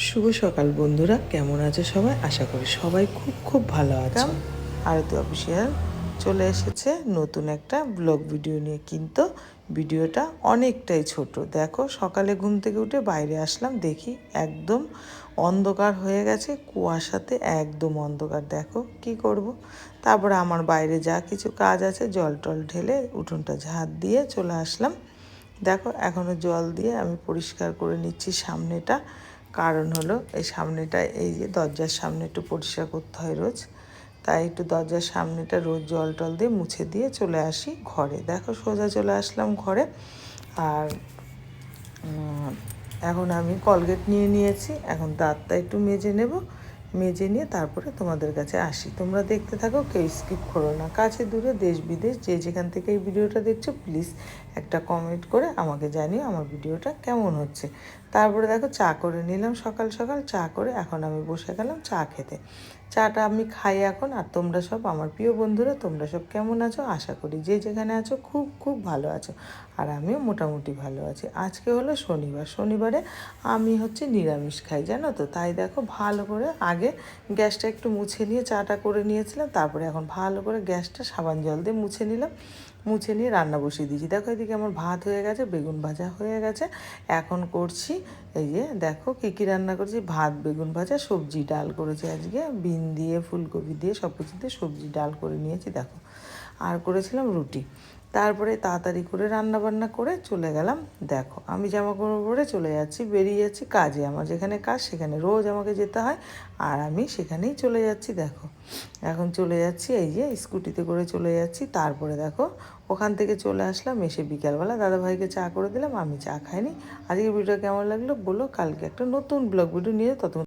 শুভ সকাল বন্ধুরা, কেমন আছো সবাই? আশা করি সবাই খুব খুব ভালো আছো। আরতি অফিসিয়াল চলে এসেছে নতুন একটা ব্লগ ভিডিও নিয়ে, কিন্তু ভিডিওটা অনেকটাই ছোট। দেখো, সকালে ঘুম থেকে উঠে বাইরে আসলাম, দেখি একদম অন্ধকার হয়ে গেছে, কুয়াশাতে একদম অন্ধকার। দেখো কি করব। তারপরে আমার বাইরে যা কিছু কাজ আছে জল টল ঢেলে উঠোনটা ঝাঁট দিয়ে চলে আসলাম। দেখো, এখনও জল দিয়ে আমি পরিষ্কার করে নিচ্ছি সামনেটা। কারণ হলো এই সামনেটা, এই যে দরজার সামনে একটু পরিষ্কার করতে হয় রোজ, তাই একটু দরজার সামনেটা রোজ জল টল দিয়ে মুছে দিয়ে চলে আসি ঘরে। দেখো, সোজা চলে আসলাম ঘরে। আর এখন আমি কলগেট নিয়ে নিয়েছি, এখন দাঁতটা একটু মেজে নেব। মেজে নিয়ে তারপরে তোমাদের কাছে আসি। তোমরা দেখতে থাকো, কেউ স্কিপ করো না। কাছে দূরে দেশ বিদেশ যে যেখান থেকে এই ভিডিওটা দেখছো, প্লিজ একটা কমেন্ট করে আমাকে জানিও আমার ভিডিওটা কেমন হচ্ছে। তারপরে দেখো, চা করে নিলাম সকাল সকাল। চা করে এখন আমি বসে গেলাম চা খেতে। চাটা আমি খাই এখন। আর তোমরা সব আমার প্রিয় বন্ধুরা, তোমরা সব কেমন আছো? আশা করি যে যেখানে আছো খুব খুব ভালো আছো। আর আমিও মোটামুটি ভালো আছি। আজকে হলো শনিবার। শনিবারে আমি হচ্ছে নিরামিষ খাই, জানো তো। তাই দেখো, ভালো করে আগে গ্যাসটা একটু মুছে নিয়ে চাটা করে নিয়েছিলাম। তারপরে এখন ভালো করে গ্যাসটা সাবান জল দিয়ে মুছে নিলাম। মুছে নিয়ে রান্না বসিয়ে দিয়েছি। দেখো, এদিকে আমার ভাত হয়ে গেছে, বেগুন ভাজা হয়ে গেছে। এখন করছি, এই যে দেখো কী কী রান্না করছি। ভাত, বেগুন ভাজা, সবজি ডাল করেছি আজকে, বিন দিয়ে ফুলকপি দিয়ে সব কিছু দিয়ে সবজি ডাল করে নিয়েছি দেখো। আর করেছিলাম রুটি। তারপরে তাড়াতাড়ি করে রান্না বান্না করে চলে গেলাম। দেখো, আমি জামা কাপড় পরে চলে যাচ্ছি, বেরিয়ে যাচ্ছি কাজে। আমার যেখানে কাজ সেখানে রোজ আমাকে যেতে হয়, আর আমি সেখানেই চলে যাচ্ছি। দেখো, এখন চলে যাচ্ছি, এই যে স্কুটিতে করে চলে যাচ্ছি। তারপরে দেখো, ওখান থেকে চলে আসলাম, এসে বিকালবেলা দাদাভাইকে চা করে দিলাম। আমি চা খাইনি। আজকে ভিডিও কেমন লাগলো বলো। কালকে একটা নতুন ব্লগ ভিডিও নিয়ে ততক্ষণ